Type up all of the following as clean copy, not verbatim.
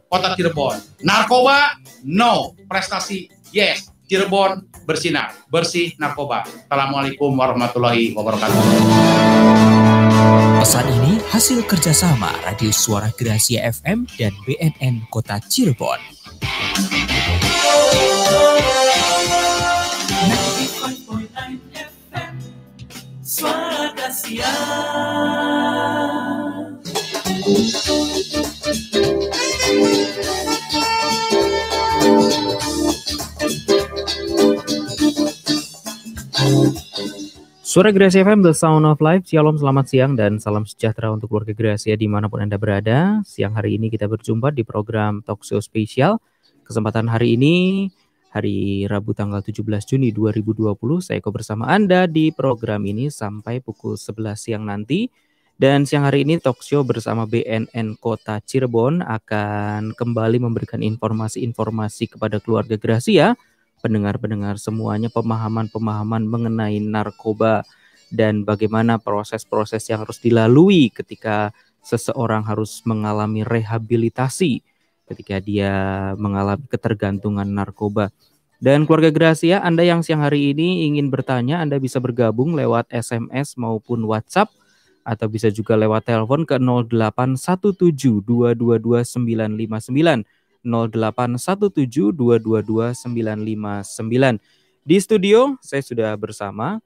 Kota Cirebon. Narkoba, no. Prestasi, yes. Cirebon bersinar, bersih narkoba. Assalamualaikum warahmatullahi wabarakatuh. Pesan ini hasil kerjasama Radio Suara Gracia FM dan BNN Kota Cirebon. Suara Gracia. Suara Gracia FM, The Sound of Life. Shalom, selamat siang dan salam sejahtera untuk keluarga Gracia dimanapun Anda berada. Siang hari ini kita berjumpa di program Talk Show Spesial. Kesempatan hari ini, hari Rabu tanggal 17 Juni 2020, saya bersama Anda di program ini sampai pukul 11 siang nanti. Dan siang hari ini Talk Show bersama BNN Kota Cirebon akan kembali memberikan informasi-informasi kepada keluarga Gracia, pendengar-pendengar semuanya, pemahaman-pemahaman mengenai narkoba dan bagaimana proses-proses yang harus dilalui ketika seseorang harus mengalami rehabilitasi ketika dia mengalami ketergantungan narkoba. Dan keluarga Gracia, Anda yang siang hari ini ingin bertanya, Anda bisa bergabung lewat SMS maupun WhatsApp atau bisa juga lewat telepon ke 0817222959. 0817222959. Di studio saya sudah bersama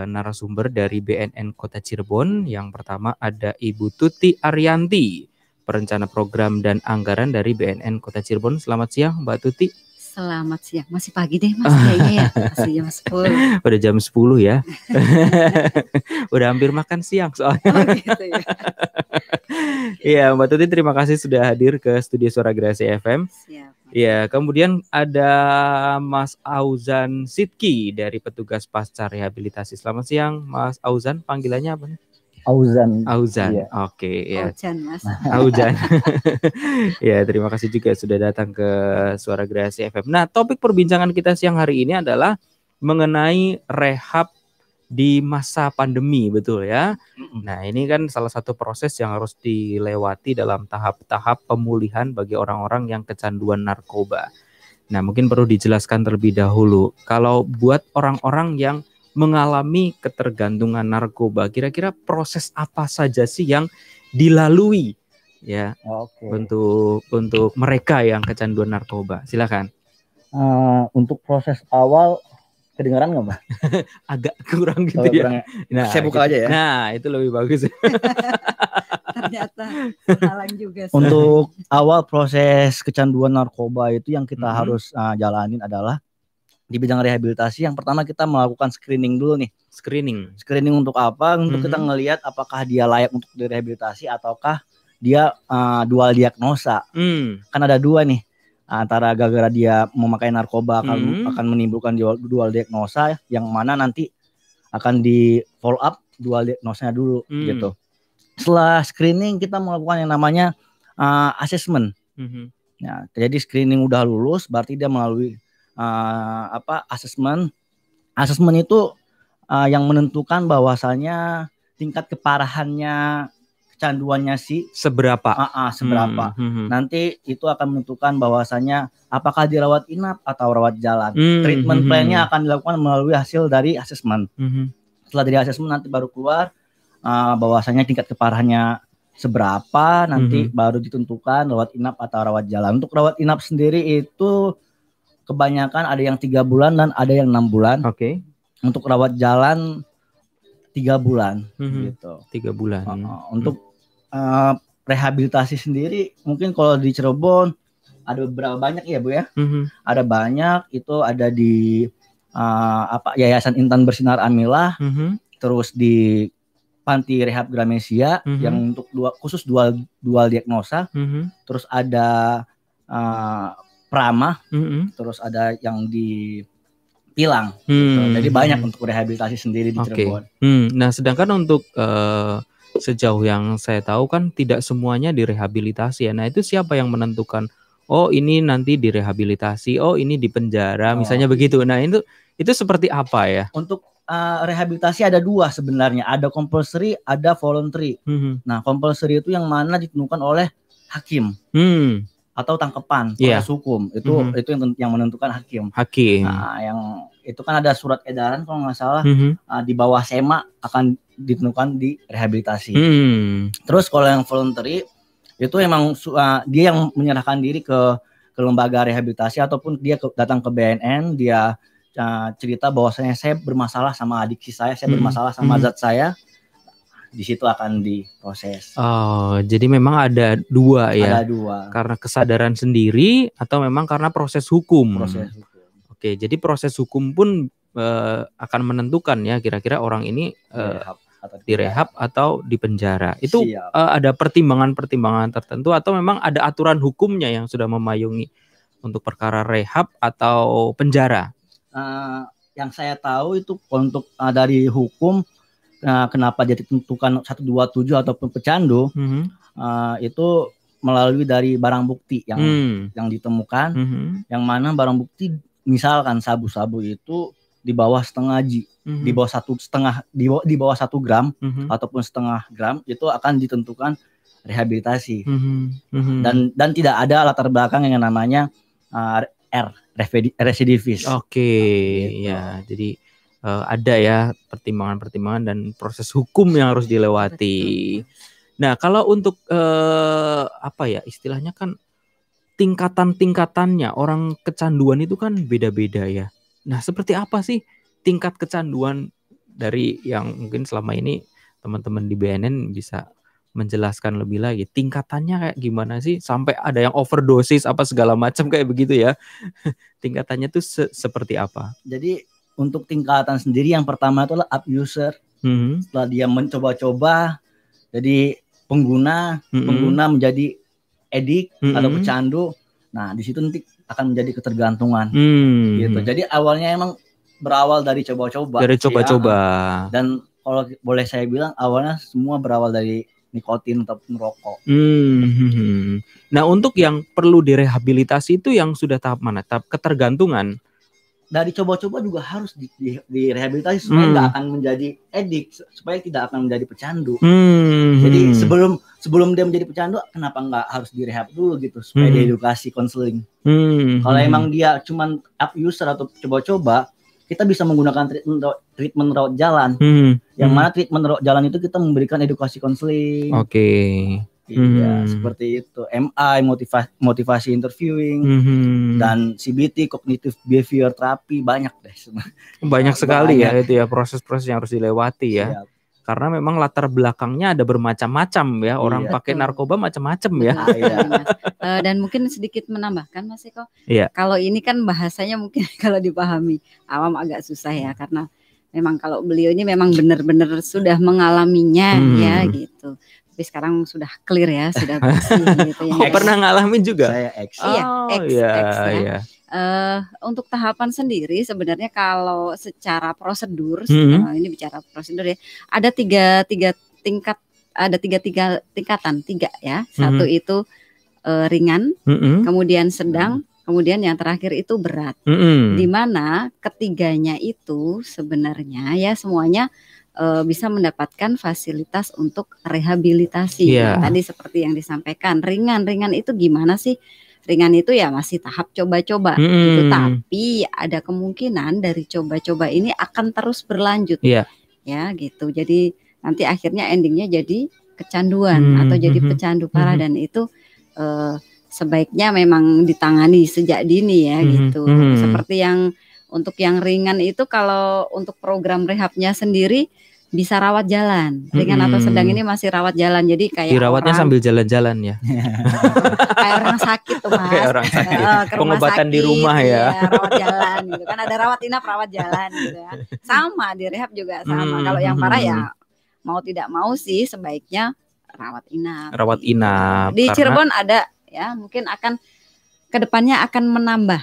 narasumber dari BNN Kota Cirebon. Yang pertama ada Ibu Tuti Ariyanti, perencana program dan anggaran dari BNN Kota Cirebon. Selamat siang Mbak Tuti. Selamat siang, masih pagi deh Mas kayaknya ya, masih jam 10. Udah jam 10 ya. Udah hampir makan siang soalnya. Oh gitu ya. Iya, Mbak Tuti terima kasih sudah hadir ke studio Suara Gracia FM. Siap. Iya, kemudian ada Mas Auzan Sidki dari petugas pasca rehabilitasi. Selamat siang Mas Auzan, panggilannya apa nih? Auzan. Iya. Oke, ya. Auzan Mas. Auzan. Ya, terima kasih juga sudah datang ke Suara Gracia FM. Nah, topik perbincangan kita siang hari ini adalah mengenai rehab di masa pandemi, betul ya. Nah, ini kan salah satu proses yang harus dilewati dalam tahap-tahap pemulihan bagi orang-orang yang kecanduan narkoba. Nah, mungkin perlu dijelaskan terlebih dahulu. Kalau buat orang-orang yang mengalami ketergantungan narkoba, kira-kira proses apa saja sih yang dilalui ya untuk mereka yang kecanduan narkoba? Silakan. Untuk proses awal kedengaran nggak Mbak? Agak kurang gitu ya. Nah, saya buka gitu aja ya. Nah, itu lebih bagus. Ternyata halang juga. Untuk awal proses kecanduan narkoba itu yang kita harus jalanin adalah di bidang rehabilitasi. Yang pertama kita melakukan screening dulu nih. Screening untuk apa? Untuk kita ngelihat apakah dia layak untuk direhabilitasi ataukah dia dual diagnosa. Kan ada dua nih. Antara gara-gara dia memakai narkoba akan menimbulkan dual diagnosa, yang mana nanti akan di follow up dual diagnosanya dulu gitu. Setelah screening kita melakukan yang namanya assessment. Nah, jadi screening udah lulus berarti dia melalui assessment. Assessment itu yang menentukan bahwasanya tingkat keparahannya kecanduannya seberapa. Nanti itu akan menentukan bahwasanya apakah dirawat inap atau rawat jalan. Treatment plan-nya akan dilakukan melalui hasil dari assessment. Setelah dari assessment nanti baru keluar bahwasanya tingkat keparahannya seberapa, nanti baru ditentukan rawat inap atau rawat jalan. Untuk rawat inap sendiri itu kebanyakan ada yang 3 bulan dan ada yang 6 bulan. Untuk rawat jalan 3 bulan gitu. 3 bulan. Untuk rehabilitasi sendiri mungkin kalau di Cirebon ada beberapa banyak ya Bu ya. Ada banyak, itu ada di Yayasan Intan Bersinar Amilah, terus di Panti Rehab Gramesia yang untuk khusus dual diagnosa, terus ada Prama, terus ada yang di Pilang. Gitu. Jadi banyak untuk rehabilitasi sendiri di Cirebon. Nah, sedangkan untuk sejauh yang saya tahu kan tidak semuanya direhabilitasi ya. Nah, itu siapa yang menentukan? Oh, ini nanti direhabilitasi. Oh, ini di penjara, misalnya begitu. Nah, itu seperti apa ya? Untuk rehabilitasi ada 2 sebenarnya. Ada compulsory, ada voluntary. Nah, compulsory itu yang mana ditentukan oleh hakim. atau tangkapan proses hukum. Itu yang menentukan hakim. Nah, yang itu kan ada surat edaran kalau nggak salah di bawah SEMA akan ditentukan di rehabilitasi. Terus kalau yang voluntary itu emang dia yang menyerahkan diri ke lembaga rehabilitasi ataupun dia datang ke BNN, dia cerita bahwasanya saya bermasalah sama adiksi saya bermasalah sama zat saya. Di situ akan diproses. Oh, jadi memang ada dua ya? Ada dua. Karena kesadaran sendiri atau memang karena proses hukum? Proses hukum. Oke, jadi proses hukum pun akan menentukan ya kira-kira orang ini direhab atau dipenjara. Itu ada pertimbangan-pertimbangan tertentu atau memang ada aturan hukumnya yang sudah memayungi untuk perkara rehab atau penjara? Yang saya tahu itu untuk dari hukum, kenapa dia ditentukan 127 ataupun pecandu, itu melalui dari barang bukti yang ditemukan, yang mana barang bukti misalkan sabu-sabu itu di bawah setengah G, di bawah 1 gram ataupun setengah gram, itu akan ditentukan rehabilitasi. Dan tidak ada latar belakang yang namanya residivis. Oke, gitu. Ya, jadi ada ya pertimbangan-pertimbangan dan proses hukum yang harus dilewati. Nah, kalau untuk apa ya istilahnya kan tingkatan-tingkatannya orang kecanduan itu kan beda-beda ya. Nah, seperti apa sih tingkat kecanduan dari yang mungkin selama ini teman-teman di BNN bisa menjelaskan lebih lagi tingkatannya kayak gimana sih sampai ada yang overdosis apa segala macam kayak begitu ya. Tingkatannya tuh seperti apa? Jadi untuk tingkatan sendiri yang pertama itu adalah abuser. Setelah dia mencoba-coba jadi pengguna menjadi edik atau pecandu. Nah, di situ nanti akan menjadi ketergantungan. Gitu. Jadi awalnya emang berawal dari coba-coba. Dari coba-coba. Dan kalau boleh saya bilang awalnya semua berawal dari nikotin ataupun rokok. Nah, untuk yang perlu direhabilitasi itu yang sudah tahap mana? Tahap ketergantungan. Dari coba-coba juga harus direhabilitasi supaya nggak akan menjadi edik, supaya tidak akan menjadi pecandu. Jadi sebelum dia menjadi pecandu, kenapa nggak harus direhab dulu gitu supaya diedukasi konseling. Kalau emang dia cuman abuser atau coba-coba, kita bisa menggunakan treatment rawat jalan. Yang mana treatment rawat jalan itu kita memberikan edukasi konseling. Iya, seperti itu. MI, motivasi interviewing, dan CBT, cognitive behavior therapy, banyak deh. Banyak sekali ya itu ya proses-proses yang harus dilewati ya. Siap. Karena memang latar belakangnya ada bermacam-macam ya. Orang pakai narkoba macam-macam ya. Dan mungkin sedikit menambahkan Mas Eko. Kalau ini kan bahasanya mungkin kalau dipahami awam agak susah ya, karena memang kalau beliau ini memang benar-benar sudah mengalaminya ya gitu. Tapi sekarang sudah clear ya, sudah bersih gitu ya. Pernah ngalamin juga? Saya X. Ya. Untuk tahapan sendiri sebenarnya kalau secara prosedur, ini bicara prosedur ya, ada tiga tingkat, ada tiga tingkatan ya. Satu itu ringan, kemudian sedang, kemudian yang terakhir itu berat. Di mana ketiganya itu sebenarnya ya semuanya bisa mendapatkan fasilitas untuk rehabilitasi. Tadi seperti yang disampaikan, ringan itu gimana sih? Ringan itu ya masih tahap coba-coba gitu, tapi ada kemungkinan dari coba-coba ini akan terus berlanjut. Ya gitu. Jadi nanti akhirnya endingnya jadi kecanduan atau jadi pecandu parah, dan itu sebaiknya memang ditangani sejak dini ya gitu. Seperti yang untuk yang ringan itu kalau untuk program rehabnya sendiri bisa rawat jalan. Ringan atau sedang ini masih rawat jalan. Jadi kayak dirawatnya sambil jalan-jalan ya. Kayak orang sakit tuh Mas. Kayak orang sakit. Pengobatan sakit, di rumah ya. Rawat jalan gitu kan, ada rawat inap, rawat jalan gitu ya. Sama di rehab juga sama. Kalau yang parah ya mau tidak mau sih sebaiknya rawat inap. Rawat inap. Di Cirebon ada ya, mungkin akan kedepannya akan menambah.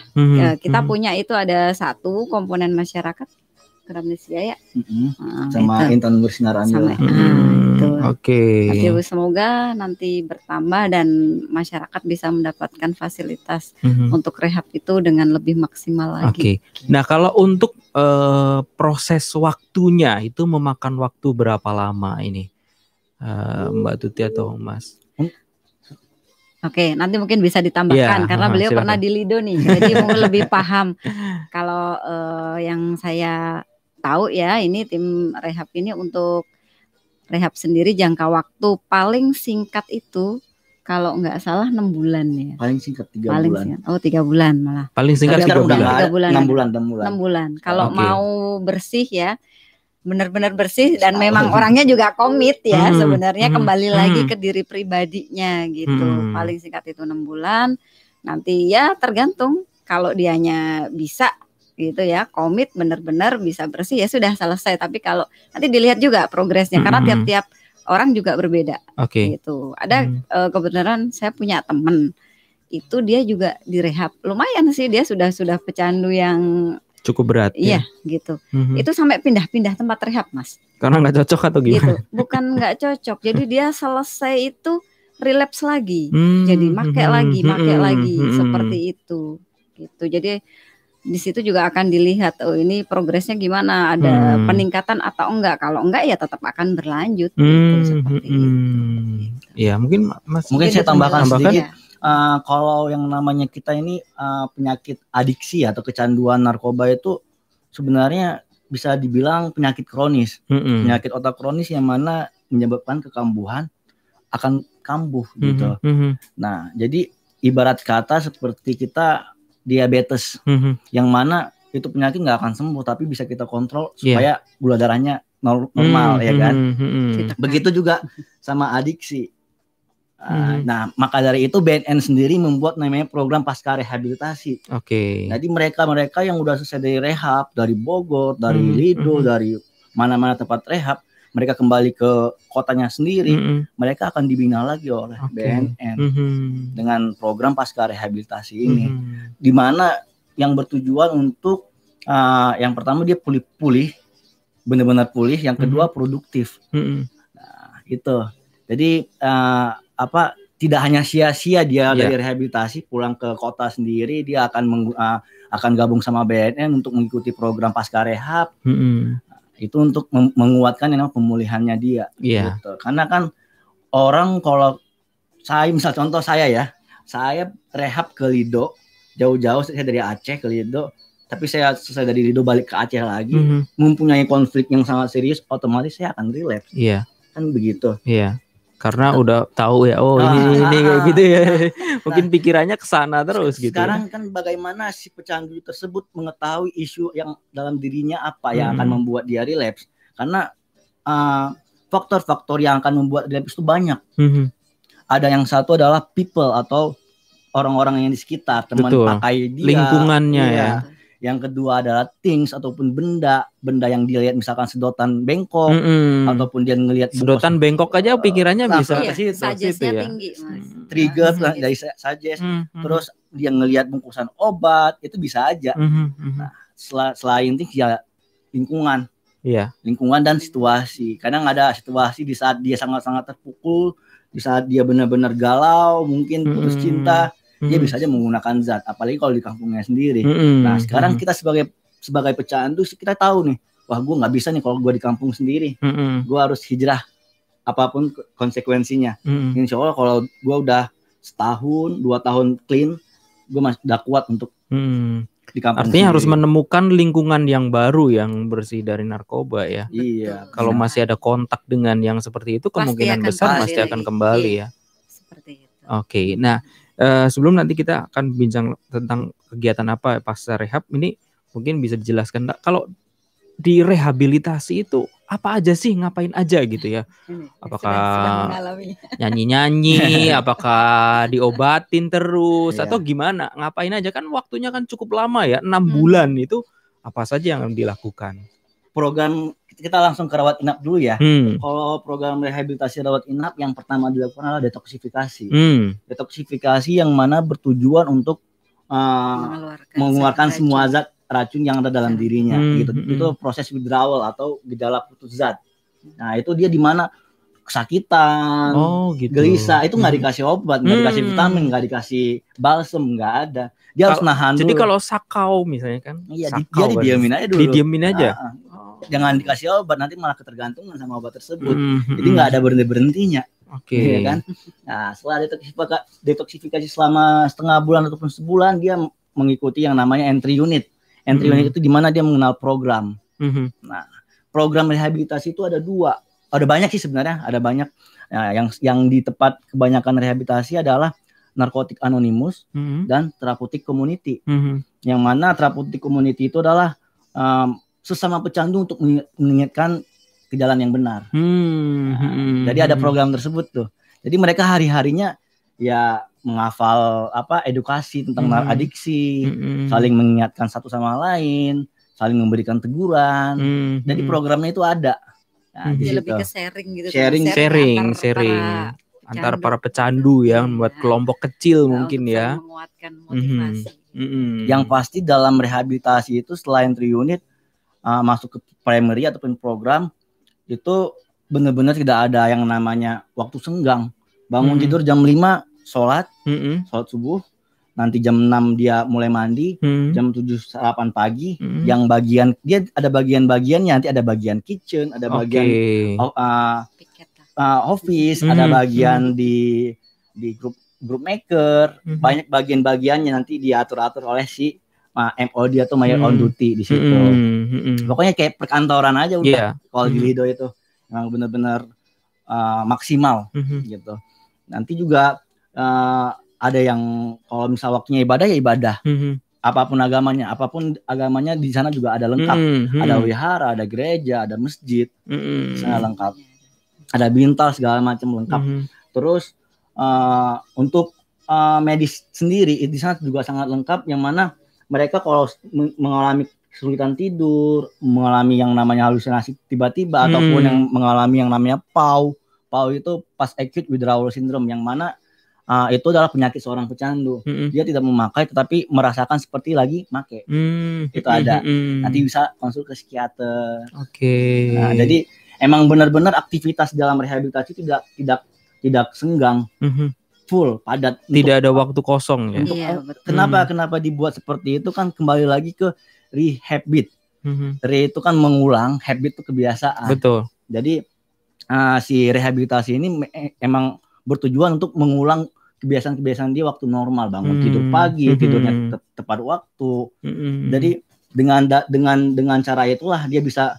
Kita punya itu ada satu komponen masyarakat Amnesia ya, sama Intan Bersinar Andil. Oke. Semoga nanti bertambah dan masyarakat bisa mendapatkan fasilitas untuk rehab itu dengan lebih maksimal lagi. Nah, kalau untuk proses waktunya itu memakan waktu berapa lama ini, Mbak Tuti atau Mas? Oke, nanti mungkin bisa ditambahkan karena beliau silakan. pernah di Lido nih, jadi mungkin lebih paham. Kalau yang saya tahu ya, ini tim rehab ini untuk rehab sendiri jangka waktu paling singkat itu kalau nggak salah 6 bulan ya. Paling singkat 3 bulan. Singkat. Oh 3 bulan malah. Paling singkat 3 bulan. 3 bulan. 6 bulan. 6 bulan. Kalau mau bersih ya, benar-benar bersih dan memang orangnya juga komit ya sebenarnya kembali lagi ke diri pribadinya gitu. Paling singkat itu 6 bulan. Nanti ya tergantung kalau dianya bisa gitu ya, komit benar-benar bisa bersih ya sudah selesai. Tapi kalau nanti dilihat juga progresnya karena tiap-tiap orang juga berbeda. Gitu. Ada kebenaran saya punya teman itu dia juga direhab. Lumayan sih, dia sudah pecandu yang cukup berat. Iya, gitu. Itu sampai pindah-pindah tempat rehab, Mas. Karena nggak cocok atau gimana? Gitu. Bukan nggak cocok. Jadi dia selesai itu relapse lagi. Jadi make lagi seperti itu. Gitu. Jadi di situ juga akan dilihat ini progresnya gimana, ada peningkatan atau enggak. Kalau enggak ya tetap akan berlanjut gitu, seperti itu. Iya, mungkin Mas. Mungkin saya tambahkan sedikit. Kalau yang namanya kita ini penyakit adiksi atau kecanduan narkoba itu sebenarnya bisa dibilang penyakit kronis, penyakit otak kronis yang mana menyebabkan kekambuhan akan kambuh gitu. Nah, jadi ibarat kata seperti kita diabetes, yang mana itu penyakit nggak akan sembuh tapi bisa kita kontrol supaya gula darahnya normal ya kan. Begitu juga sama adiksi. Nah, maka dari itu BNN sendiri membuat namanya program pasca rehabilitasi. Jadi mereka yang udah selesai dari rehab, dari Bogor, dari Lido, dari mana-mana tempat rehab, mereka kembali ke kotanya sendiri, mereka akan dibina lagi oleh BNN dengan program pasca rehabilitasi ini, di mana yang bertujuan untuk yang pertama dia pulih, benar-benar pulih, yang kedua produktif. Nah, itu. Jadi tidak hanya sia-sia dia dari rehabilitasi pulang ke kota sendiri, dia akan gabung sama BNN untuk mengikuti program pasca rehab. Itu untuk menguatkan yang pemulihannya dia. Gitu. Karena kan orang kalau saya misal contoh saya rehab ke Lido, jauh-jauh saya dari Aceh ke Lido, tapi saya selesai dari Lido balik ke Aceh lagi, mempunyai konflik yang sangat serius, otomatis saya akan relapse. Kan begitu. Karena udah tahu ya, ini kayak gitu ya. Mungkin pikirannya ke sana terus gitu. Sekarang kan bagaimana si pecandu tersebut mengetahui isu yang dalam dirinya apa yang akan membuat dia relapse. Karena faktor-faktor yang akan membuat relapse itu banyak. Ada yang satu adalah people atau orang-orang yang di sekitar, teman pakai dia, lingkungannya ya. Yang kedua adalah things ataupun benda yang dilihat misalkan sedotan bengkok ataupun dia ngelihat sedotan bengkok aja pikirannya bisa ke situ ya. Tinggi, Mas. Trigger dari suggest. Terus dia ngelihat bungkusan obat itu bisa aja. Nah, selain things ya lingkungan. Lingkungan dan situasi. Kadang ada situasi di saat dia sangat-sangat terpukul, di saat dia benar-benar galau, mungkin putus cinta. Dia bisa aja menggunakan zat, apalagi kalau di kampungnya sendiri. Nah, sekarang kita sebagai pecandu kita tahu nih, wah gue nggak bisa nih kalau gue di kampung sendiri. Gue harus hijrah apapun konsekuensinya. Insya Allah kalau gue udah setahun, 2 tahun clean, gue masih udah kuat untuk di kampung. Artinya sendiri. Harus menemukan lingkungan yang baru yang bersih dari narkoba ya. Iya. Kalau masih ada kontak dengan yang seperti itu, kemungkinan besar pasti akan kembali ya. Seperti itu. Oke, nah. Sebelum nanti kita akan bincang tentang kegiatan apa pasca rehab, ini mungkin bisa dijelaskan kalau di rehabilitasi itu apa aja sih, ngapain aja gitu ya? Apakah nyanyi-nyanyi, apakah diobatin terus atau gimana? Ngapain aja, kan waktunya kan cukup lama ya, 6 bulan itu apa saja yang dilakukan? Program kita langsung ke rawat inap dulu ya. Kalau program rehabilitasi rawat inap yang pertama dilakukan adalah detoksifikasi. Detoksifikasi yang mana bertujuan untuk mengeluarkan semua zat racun yang ada dalam dirinya. Gitu. Itu proses withdrawal atau gejala putus zat. Nah itu dia di mana kesakitan, gitu. gelisah, itu nggak dikasih obat, nggak dikasih vitamin, nggak dikasih balsem, nggak ada. Dia harus nahan dulu. Jadi kalau sakau misalnya kan, iya, dia didiemin aja dulu. Didiemin aja. Jangan dikasih obat, nanti malah ketergantungan sama obat tersebut. Jadi nggak ada berhenti-berhentinya. Ya kan? Nah, setelah detoksifikasi selama setengah bulan ataupun sebulan, dia mengikuti yang namanya entry unit. Entry unit itu di mana dia mengenal program. Nah, program rehabilitasi itu ada 2. Ada banyak sih sebenarnya, ada banyak. Nah, yang di tempat kebanyakan rehabilitasi adalah narkotik anonimus dan terapeutik community. Yang mana terapeutik community itu adalah sesama pecandu untuk mengingatkan ke jalan yang benar. Jadi ada program tersebut tuh. Jadi mereka hari-harinya ya menghafal edukasi tentang adiksi, saling mengingatkan satu sama lain, saling memberikan teguran. Jadi programnya itu ada. Nah, lebih ke sharing gitu. Sharing antara para pecandu ya, membuat kelompok kecil mungkin ya. Menguatkan motivasi. Yang pasti dalam rehabilitasi itu selain entry unit masuk ke primary ataupun program itu benar-benar tidak ada yang namanya waktu senggang. Bangun tidur jam 5 sholat subuh, nanti jam 6 dia mulai mandi, jam 7 sarapan pagi. Yang bagian dia ada bagian-bagiannya, nanti ada bagian kitchen, ada bagian office, ada bagian di group maker, banyak bagian-bagiannya nanti diatur-atur oleh si MO dia tuh mayor on duty di situ. Pokoknya kayak perkantoran aja udah. Kalau di Lido itu memang benar-benar maksimal gitu. Nanti juga ada yang kalau misal waktunya ibadah ya ibadah. Apapun agamanya di sana juga ada lengkap. Ada wihara, ada gereja, ada masjid, sana lengkap. Ada bintal segala macam lengkap. Terus untuk medis sendiri di sana juga sangat lengkap, yang mana mereka kalau mengalami kesulitan tidur, mengalami yang namanya halusinasi tiba-tiba, ataupun yang mengalami yang namanya PAU itu post acute withdrawal syndrome, yang mana itu adalah penyakit seorang pecandu. Dia tidak memakai tetapi merasakan seperti lagi make. Itu ada. Nanti bisa konsul ke psikiater. Nah, jadi emang benar-benar aktivitas dalam rehabilitasi tidak senggang. Full padat, tidak ada waktu kosong ya. Kenapa dibuat seperti itu kan kembali lagi ke rehabit. Re itu kan mengulang, habit itu kebiasaan. Betul. Jadi si rehabilitasi ini emang bertujuan untuk mengulang kebiasaan-kebiasaan dia waktu normal, bangun tidur pagi, tidurnya tepat waktu. Jadi dengan cara itulah dia bisa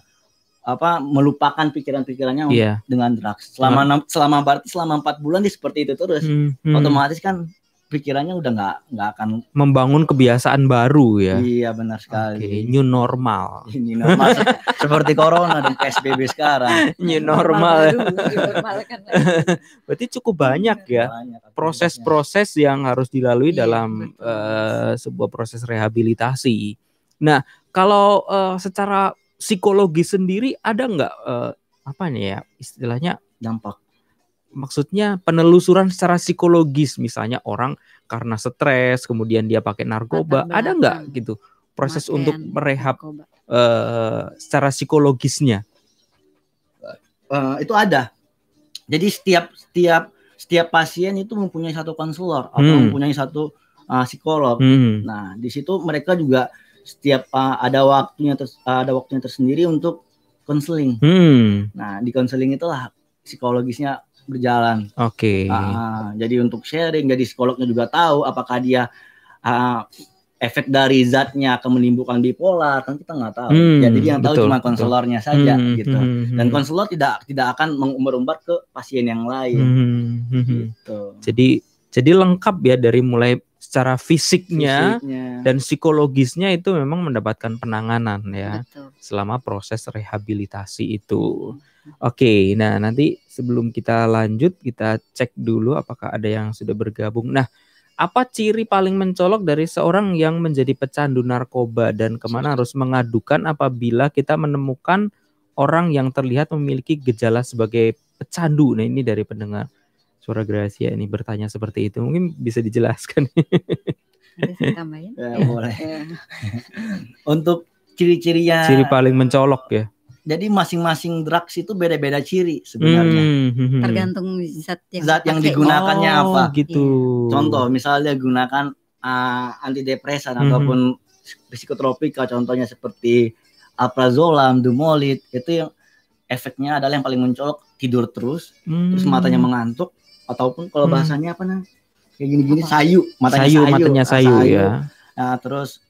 melupakan pikiran-pikirannya dengan drugs. Selama 4 bulan dia seperti itu terus. Otomatis kan pikirannya udah nggak akan membangun kebiasaan baru ya. Iya, benar sekali. New normal. New normal seperti corona dan PSBB sekarang. New normal. Berarti cukup banyak ya proses-proses yang harus dilalui dalam sebuah proses rehabilitasi. Nah, kalau secara psikologi sendiri ada nggak istilahnya dampak? Maksudnya penelusuran secara psikologis, misalnya orang karena stres kemudian dia pakai narkoba, ada nggak gitu proses untuk merehab secara psikologisnya? Itu ada. Jadi setiap pasien itu mempunyai satu konselor atau mempunyai satu psikolog. Nah, di situ mereka juga setiap ada waktunya tersendiri untuk konseling. Nah, di konseling itulah psikologisnya berjalan. Jadi untuk sharing, jadi psikolognya juga tahu apakah dia efek dari zatnya akan menimbulkan bipolar, kan kita nggak tahu. Jadi yang tahu cuma konselornya saja gitu. Dan konselor tidak akan mengumbar-umbar ke pasien yang lain. Gitu. Jadi lengkap ya, dari mulai secara fisiknya dan psikologisnya itu memang mendapatkan penanganan ya. Betul. Selama proses rehabilitasi itu. Nah nanti sebelum kita lanjut kita cek dulu apakah ada yang sudah bergabung. Nah, apa ciri paling mencolok dari seorang yang menjadi pecandu narkoba dan kemana harus mengadukan apabila kita menemukan orang yang terlihat memiliki gejala sebagai pecandu? Nah, ini dari pendengar Suara Gracia ini bertanya seperti itu. Mungkin bisa dijelaskan. Bisa tambahin? Boleh. Untuk ciri-cirinya. Ciri paling mencolok ya. Jadi masing-masing drugs itu beda-beda ciri sebenarnya. Tergantung zat yang digunakannya apa. Gitu. Contoh misalnya gunakan antidepresan ataupun psikotropika, contohnya seperti alprazolam, dumolid, itu yang efeknya adalah yang paling mencolok tidur terus matanya mengantuk, ataupun kalau bahasanya apa namanya? Kayak gini-gini sayu, matanya sayu ya. Nah, terus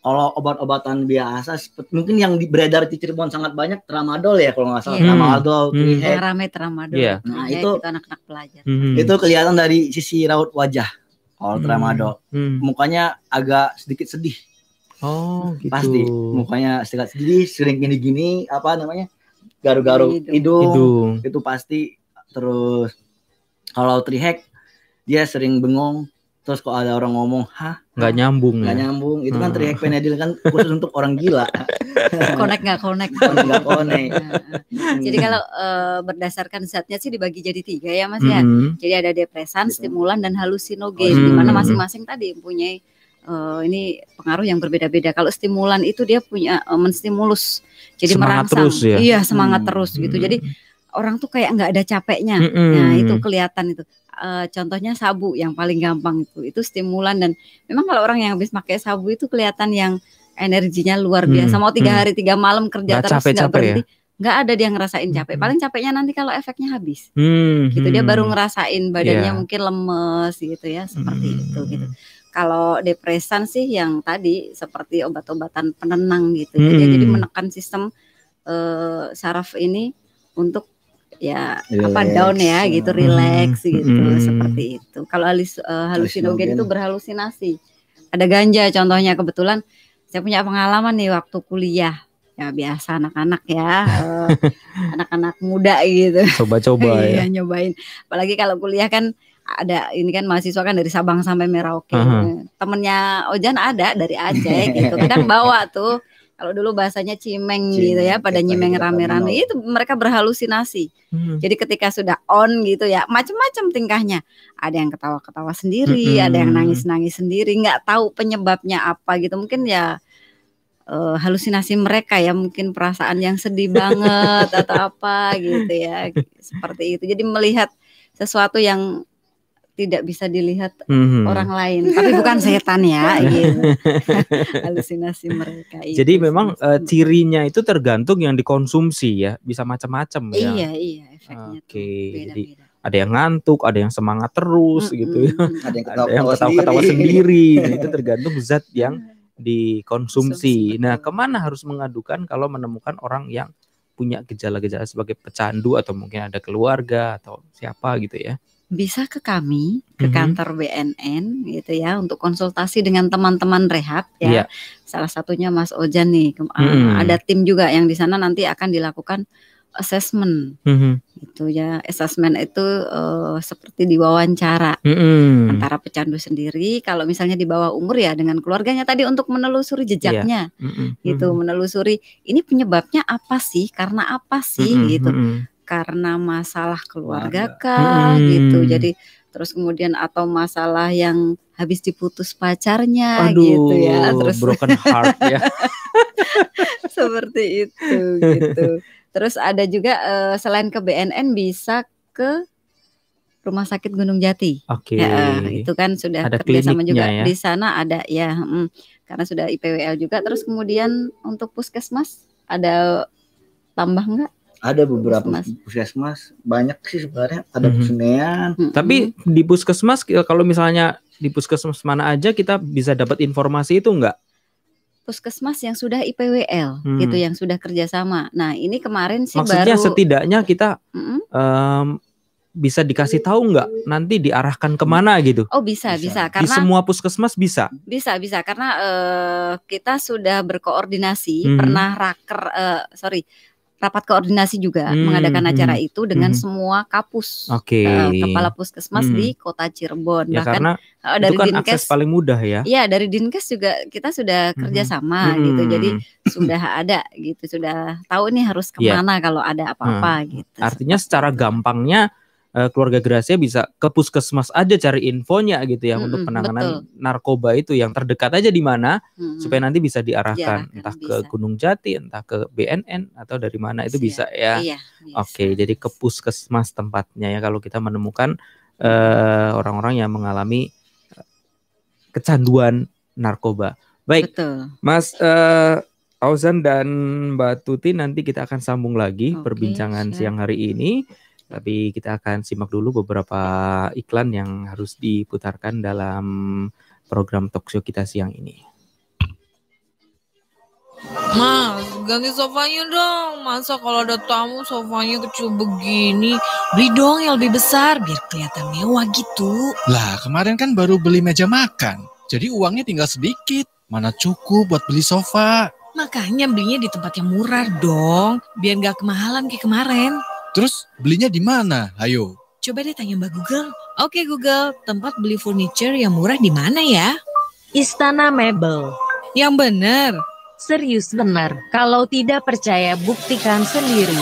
kalau obat-obatan biasa mungkin yang beredar di Cirebon sangat banyak tramadol ya kalau nggak salah. Tramadol, yang rame tramadol. Nah, itu anak-anak pelajar. Itu kelihatan dari sisi raut wajah kalau tramadol. Mukanya agak sedikit sedih. Oh, gitu. Pasti mukanya sedikit sedih, sering gini-gini apa namanya? Garu-garu hidung. Itu pasti. Terus kalau trihek dia sering bengong. Terus kalau ada orang ngomong, nggak nyambung. Itu kan trihekpenedil kan khusus untuk orang gila. Nggak connect. Jadi kalau berdasarkan zatnya sih dibagi jadi 3 ya Mas ya. Jadi ada depresan, stimulan, dan halusinogen. Di mana masing-masing tadi mempunyai ini pengaruh yang berbeda-beda. Kalau stimulan itu dia punya menstimulus, jadi semangat merangsang. Terus ya? Iya, semangat terus gitu. Jadi orang tuh kayak nggak ada capeknya. Nah itu kelihatan itu. Contohnya sabu yang paling gampang itu stimulan, dan memang kalau orang yang habis pakai sabu itu kelihatan yang energinya luar biasa. Mau 3 hari 3 malam kerja terus nggak berhenti, nggak ada dia ngerasain capek. Paling capeknya nanti kalau efeknya habis. Gitu dia baru ngerasain badannya mungkin lemes gitu ya, seperti itu gitu. Kalau depresan sih yang tadi seperti obat-obatan penenang gitu. Jadi menekan sistem saraf ini untuk down ya gitu, relax gitu, seperti itu. Kalau halusinogen itu berhalusinasi. Ada ganja contohnya, kebetulan saya punya pengalaman nih waktu kuliah. Ya biasa anak-anak ya, anak-anak muda gitu. Coba-coba ya. Nyobain. Apalagi kalau kuliah kan ada, ini kan mahasiswa kan dari Sabang sampai Merauke. Temennya Ojan ada dari Aceh gitu. Kadang bawa tuh, kalau dulu bahasanya cimeng gitu ya, pada nyimeng rame-rame. Itu mereka berhalusinasi. Jadi ketika sudah on gitu ya, macam-macam tingkahnya. Ada yang ketawa-ketawa sendiri, ada yang nangis-nangis sendiri, nggak tahu penyebabnya apa gitu. Mungkin ya halusinasi mereka ya, mungkin perasaan yang sedih banget atau apa gitu ya, seperti itu. Jadi melihat sesuatu yang tidak bisa dilihat orang lain, tapi bukan setan ya, gitu. Halusinasi mereka. Jadi memang cirinya itu tergantung yang dikonsumsi ya, bisa macam-macam ya. Iya, efeknya jadi ada yang ngantuk, ada yang semangat terus gitu ya, ada yang ketawa-ketawa sendiri. Nah, itu tergantung zat yang dikonsumsi. Nah, kemana harus mengadukan kalau menemukan orang yang punya gejala-gejala sebagai pecandu, atau mungkin ada keluarga atau siapa gitu ya? Bisa ke kami, ke kantor BNN gitu ya, untuk konsultasi dengan teman-teman rehab ya. Salah satunya Mas Ojan nih. Ada tim juga yang di sana nanti akan dilakukan assessment. Gitu ya. Assessment itu seperti diwawancara antara pecandu sendiri. Kalau misalnya di bawah umur ya dengan keluarganya tadi, untuk menelusuri jejaknya. Gitu, menelusuri ini penyebabnya apa sih? Karena apa sih gitu. Karena masalah keluarga kah gitu. Jadi terus kemudian atau masalah yang habis diputus pacarnya gitu ya. Terus broken heart ya. Seperti itu gitu. Terus ada juga selain ke BNN bisa ke Rumah Sakit Gunung Jati. Itu kan sudah kerjasama juga ya? Di sana ada ya, karena sudah IPWL juga. Terus kemudian untuk puskesmas ada tambah nggak? Ada beberapa puskesmas, banyak sih sebenarnya. Ada Pusunean. Tapi di puskesmas, kalau misalnya di puskesmas mana aja kita bisa dapat informasi itu enggak? Puskesmas yang sudah IPWL gitu, yang sudah kerjasama. Nah ini kemarin sih maksudnya baru. Setidaknya kita bisa dikasih tahu nggak nanti diarahkan kemana gitu? Oh bisa. Karena di semua puskesmas bisa. Bisa karena kita sudah berkoordinasi, pernah rapat koordinasi juga mengadakan acara itu dengan semua kapus, kepala puskesmas di kota Cirebon. Ya, bahkan karena dari itu kan Dinkes akses paling mudah ya. Iya, dari Dinkes juga kita sudah kerjasama gitu. Jadi sudah ada gitu, sudah tahu nih harus kemana kalau ada apa-apa gitu. Artinya secara gampangnya keluarga Gracia bisa ke puskesmas aja cari infonya gitu ya untuk penanganan narkoba itu yang terdekat aja di mana supaya nanti bisa diarahkan entah ke Gunung Jati, entah ke BNN atau dari mana itu bisa ya. Iya, Oke, jadi ke puskesmas tempatnya ya kalau kita menemukan orang-orang yang mengalami kecanduan narkoba. Baik, Mas Auzan dan Mbak Tuti, nanti kita akan sambung lagi perbincangan siang hari ini. Tapi kita akan simak dulu beberapa iklan yang harus diputarkan dalam program talkshow kita siang ini. Mas, ganti sofanya dong. Masa kalau ada tamu sofanya kecil begini? Beli dong yang lebih besar biar kelihatan mewah gitu. Lah, kemarin kan baru beli meja makan. Jadi uangnya tinggal sedikit. Mana cukup buat beli sofa? Makanya belinya di tempat yang murah dong. Biar gak kemahalan kayak kemarin. Terus belinya di mana? Ayo. Coba deh tanya Mbak Google. Oke Google, tempat beli furniture yang murah di mana ya? Istana Mebel. Yang benar. Serius benar. Kalau tidak percaya buktikan sendiri.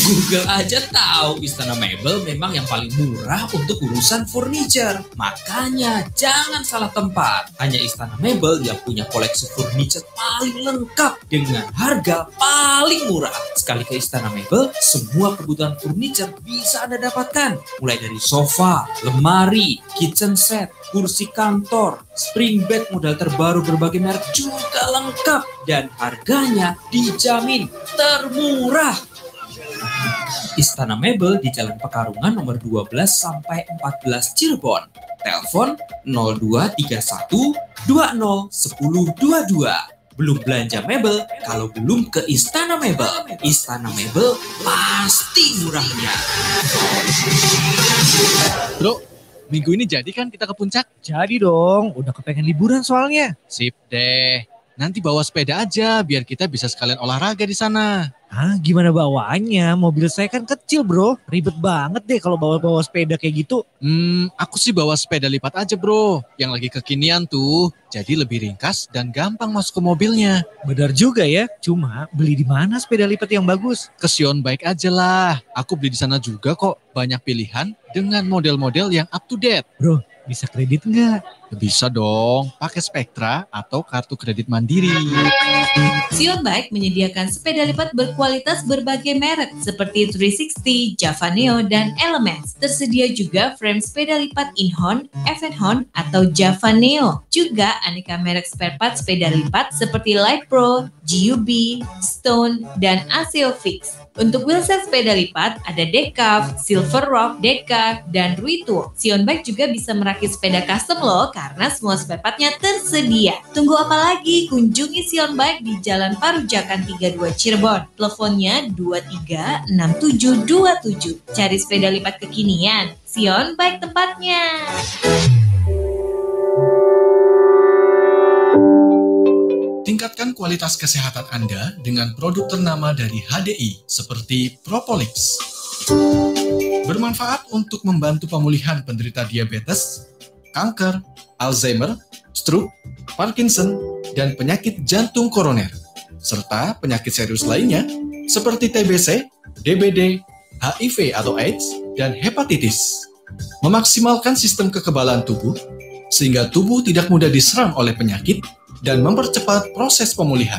Google aja tahu Istana Mebel memang yang paling murah untuk urusan furniture. Makanya jangan salah tempat. Hanya Istana Mebel yang punya koleksi furniture paling lengkap dengan harga paling murah. Sekali ke Istana Mebel, semua kebutuhan furniture bisa Anda dapatkan. Mulai dari sofa, lemari, kitchen set, kursi kantor, spring bed model terbaru berbagai merek juga lengkap. Dan harganya dijamin termurah. Istana Mebel di Jalan Pekarungan nomor 12 sampai 14 Cirebon. Telepon 0231 20 10 22. Belum belanja mebel kalau belum ke Istana Mebel. Istana Mebel pasti murahnya. Bro, minggu ini jadi kan kita ke puncak? Jadi dong, udah kepengen liburan soalnya. Sip deh. Nanti bawa sepeda aja biar kita bisa sekalian olahraga di sana. Ah, gimana bawaannya? Mobil saya kan kecil bro, ribet banget deh kalau bawa sepeda kayak gitu. Aku sih bawa sepeda lipat aja bro, yang lagi kekinian tuh. Jadi lebih ringkas dan gampang masuk ke mobilnya. Benar juga ya, cuma beli di mana sepeda lipat yang bagus? Ke Sion Bike aja lah, aku beli di sana juga kok. Banyak pilihan dengan model-model yang up to date. Bro, bisa kredit nggak? Bisa dong, pakai Spektra atau kartu kredit Mandiri. Sion Bike menyediakan sepeda lipat berkualitas berbagai merek seperti 360, Java Neo, dan Elements. Tersedia juga frame sepeda lipat Inhon, Evenhon, atau Java Neo. Juga aneka merek spare part sepeda lipat seperti Light Pro, GUB, Stone, dan ASEO Fix. Untuk wheelset sepeda lipat ada Decaf, Silver Rock, Dekar, dan Ruito. Sion Bike juga bisa merakit sepeda custom loh karena semua spare partnya tersedia. Tunggu apa lagi? Kunjungi Sion Bike di Jalan Parujakan 32 Cirebon. Teleponnya 236727. Cari sepeda lipat kekinian. Sion Bike tempatnya. Tingkatkan kualitas kesehatan Anda dengan produk ternama dari HDI seperti Propolis. Bermanfaat untuk membantu pemulihan penderita diabetes, kanker, Alzheimer, stroke, Parkinson, dan penyakit jantung koroner, serta penyakit serius lainnya seperti TBC, DBD, HIV atau AIDS, dan hepatitis. Memaksimalkan sistem kekebalan tubuh, sehingga tubuh tidak mudah diserang oleh penyakit, dan mempercepat proses pemulihan.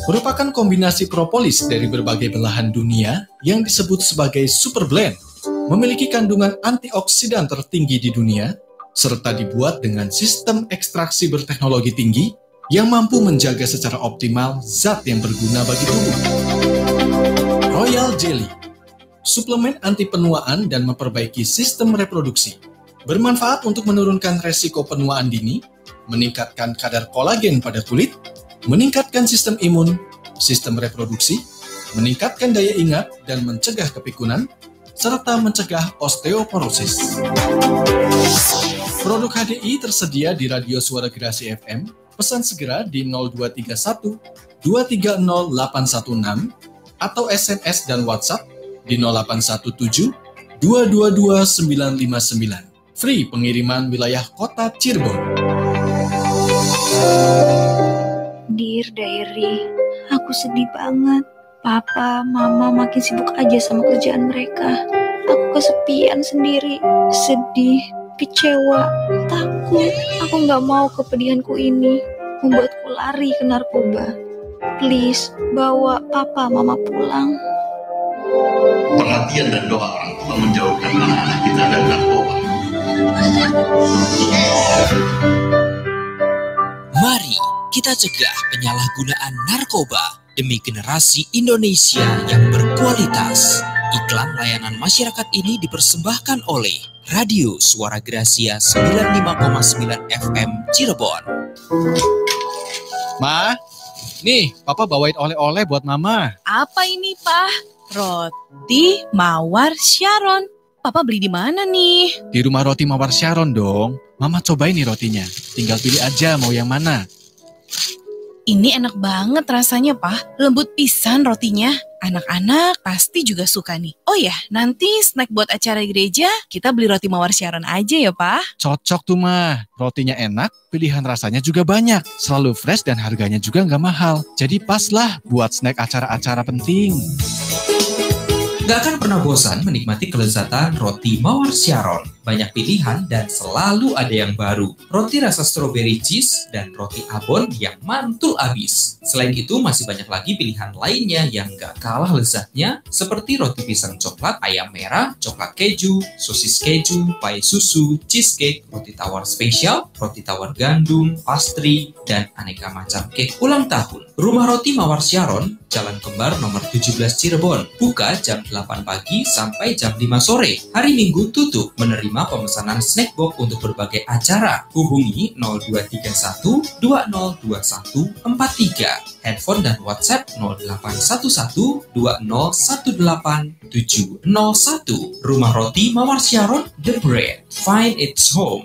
Merupakan kombinasi propolis dari berbagai belahan dunia yang disebut sebagai super blend, memiliki kandungan antioksidan tertinggi di dunia, serta dibuat dengan sistem ekstraksi berteknologi tinggi yang mampu menjaga secara optimal zat yang berguna bagi tubuh. Royal Jelly, suplemen anti penuaan dan memperbaiki sistem reproduksi. Bermanfaat untuk menurunkan resiko penuaan dini, meningkatkan kadar kolagen pada kulit, meningkatkan sistem imun, sistem reproduksi, meningkatkan daya ingat dan mencegah kepikunan, serta mencegah osteoporosis. Produk HDI tersedia di Radio Suara Gerasi FM. Pesan segera di 0231 230 816 atau SMS dan WhatsApp di 0817 222 959. Free pengiriman wilayah kota Cirebon. Dear Diary, aku sedih banget. Papa, Mama makin sibuk aja sama kerjaan mereka. kesepian sendiri, sedih, kecewa, takut. Aku nggak mau kepedihanku ini membuatku lari ke narkoba. Please, bawa papa mama pulang. Perhatian dan doa orang tua menjauhkan anak-anak kita dari narkoba. Mari kita cegah penyalahgunaan narkoba demi generasi Indonesia yang berkualitas. Iklan layanan masyarakat ini dipersembahkan oleh Radio Suara Gracia 95,9 FM Cirebon. Ma, nih papa bawain oleh-oleh buat mama. Apa ini, Pak? Roti Mawar Sharon. Papa beli di mana nih? Di rumah roti Mawar Sharon dong. Mama cobain nih rotinya. Tinggal pilih aja mau yang mana. Ini enak banget rasanya, Pak. Lembut pisan rotinya. Anak-anak pasti juga suka nih. Oh ya, nanti snack buat acara gereja, kita beli roti Mawar Sharon aja ya, Pak. Cocok tuh, Ma. Rotinya enak, pilihan rasanya juga banyak. Selalu fresh dan harganya juga nggak mahal. Jadi pas lah buat snack acara-acara penting. Gak akan pernah bosan menikmati kelezatan roti Mawar Sharon. Banyak pilihan dan selalu ada yang baru. Roti rasa strawberry cheese dan roti abon yang mantul abis. Selain itu masih banyak lagi pilihan lainnya yang gak kalah lezatnya seperti roti pisang coklat, ayam merah, coklat keju, sosis keju, pai susu, cheesecake, roti tawar spesial, roti tawar gandum, pastry, dan aneka macam cake ulang tahun. Rumah Roti Mawar Sharon, Jalan Kembar nomor 17 Cirebon. Buka jam 8 pagi sampai jam 5 sore. Hari Minggu tutup menerima pemesanan snack box untuk berbagai acara. Hubungi 0231 2021 43. Handphone dan WhatsApp 0811 2018 701. Rumah Roti Mawar Sharon, The Bread. Find its home.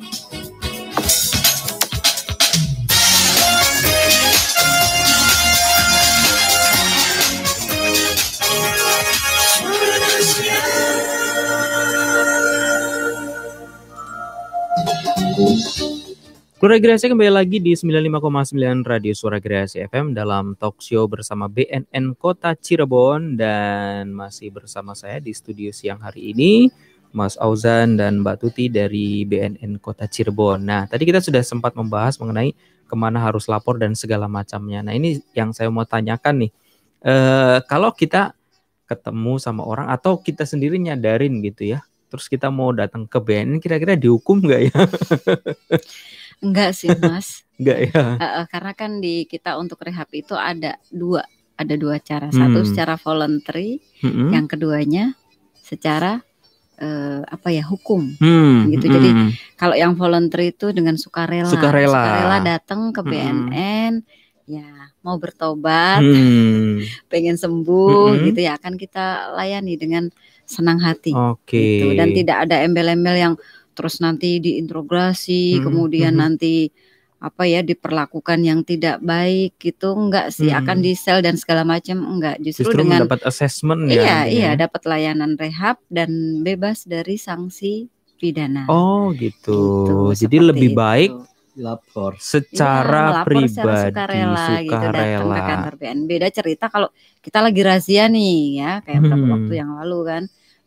Suara Gracia kembali lagi di 95,9 Radio Suara Gracia FM dalam talk show bersama BNN Kota Cirebon, dan masih bersama saya di studio siang hari ini Mas Auzan dan Mbak Tuti dari BNN Kota Cirebon. Nah, tadi kita sudah sempat membahas mengenai kemana harus lapor dan segala macamnya. Nah, ini yang saya mau tanyakan nih, kalau kita ketemu sama orang atau kita sendiri nyadarin gitu ya, terus kita mau datang ke BNN, kira-kira dihukum nggak ya? Enggak sih, Mas. Enggak ya. Karena kan di kita untuk rehab itu ada dua cara. Satu secara voluntary, yang keduanya secara hukum. Gitu. Jadi kalau yang voluntary itu dengan sukarela datang ke BNN, ya mau bertobat, pengen sembuh gitu ya, akan kita layani dengan senang hati. Gitu. Dan tidak ada embel-embel yang terus nanti diinterogasi, kemudian nanti diperlakukan yang tidak baik gitu, enggak sih, akan di-sel dan segala macam, enggak, justru dengan mendapat assessment ya. Iya, dapat layanan rehab dan bebas dari sanksi pidana. Oh gitu. Jadi lebih baik lapor secara pribadi, secara sukarela gitu, datang ke kantor BNN. Beda cerita kalau kita lagi razia nih ya, kayak beberapa waktu yang lalu kan,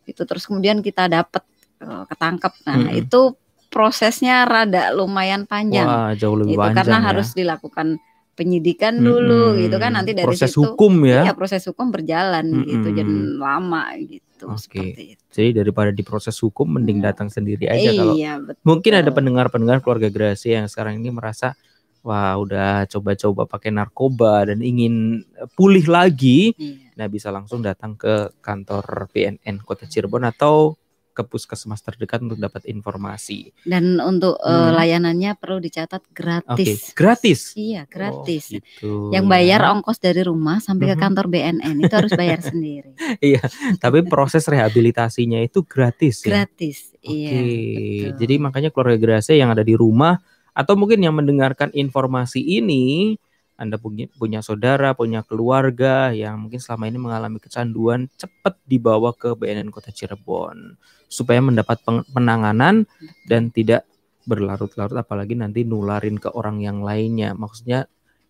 itu terus kemudian kita dapat ketangkep. Nah, itu prosesnya rada lumayan panjang. Wah, jauh lebih gitu, panjang karena ya. harus dilakukan penyidikan dulu gitu kan, nanti dari proses situ hukum ya. Iya, proses hukum berjalan gitu, dan lama gitu. Oke. Jadi daripada diproses hukum mending datang sendiri aja. Kalau betul. Mungkin ada pendengar-pendengar keluarga Gracia yang sekarang ini merasa wah udah coba-coba pakai narkoba dan ingin pulih lagi. Nah, bisa langsung datang ke kantor BNN Kota Cirebon atau ke puskesmas terdekat untuk dapat informasi. Dan untuk layanannya perlu dicatat gratis. Gratis? Iya, gratis. Oh, gitu. Yang bayar ongkos dari rumah sampai ke kantor BNN itu harus bayar sendiri. Iya, tapi proses rehabilitasinya itu gratis ya? Gratis, iya. Betul. Jadi makanya keluarga Gracia yang ada di rumah atau mungkin yang mendengarkan informasi ini, Anda punya saudara, punya keluarga yang mungkin selama ini mengalami kecanduan, cepat dibawa ke BNN Kota Cirebon supaya mendapat penanganan dan tidak berlarut-larut, apalagi nanti nularin ke orang yang lainnya. Maksudnya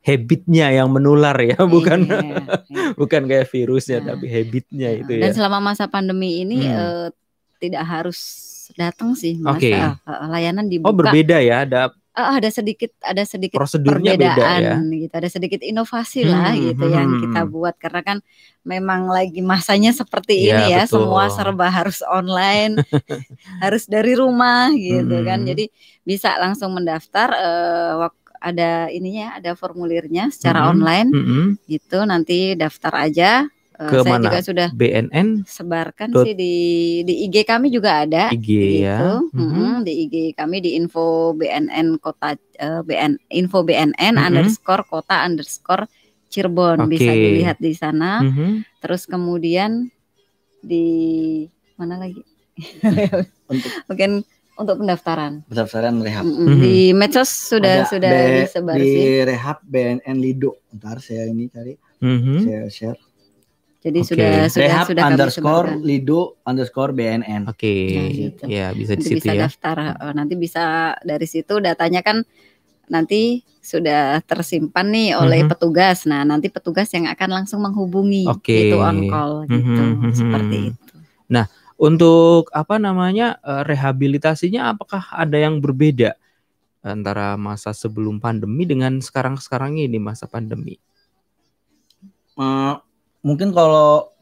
habitnya yang menular ya, bukan bukan kayak virusnya, tapi habitnya itu ya. Dan selama masa pandemi ini tidak harus datang sih, Mas. Oke. Layanan dibuka. Oh, berbeda ya, Ada sedikit prosedurnya beda ya. perbedaan gitu, ada sedikit inovasi lah gitu yang kita buat karena kan memang lagi masanya seperti ini ya, betul. semua serba harus online, harus dari rumah gitu kan. Jadi bisa langsung mendaftar, ada ininya, ada formulirnya secara online gitu. Nanti daftar aja. Ke saya mana? juga sudah BNN sebarkan sih di IG kami juga ada. IG gitu. ya. Di IG kami di info BNN kota info BNN underscore kota underscore Cirebon, bisa dilihat di sana. Terus kemudian di mana lagi? Mungkin untuk pendaftaran rehab. Di medsos sudah disebar di sih. Rehab BNN Lido. Ntar saya ini cari, saya share. Jadi sudah Rehab _ Lido _ BNN. Gitu. Ya bisa di nanti situ bisa ya. daftar, nanti bisa dari situ datanya kan nanti sudah tersimpan nih oleh petugas. Nah nanti petugas yang akan langsung menghubungi itu on call gitu seperti itu. Nah untuk rehabilitasinya apakah ada yang berbeda antara masa sebelum pandemi dengan sekarang ini masa pandemi? Mungkin kalau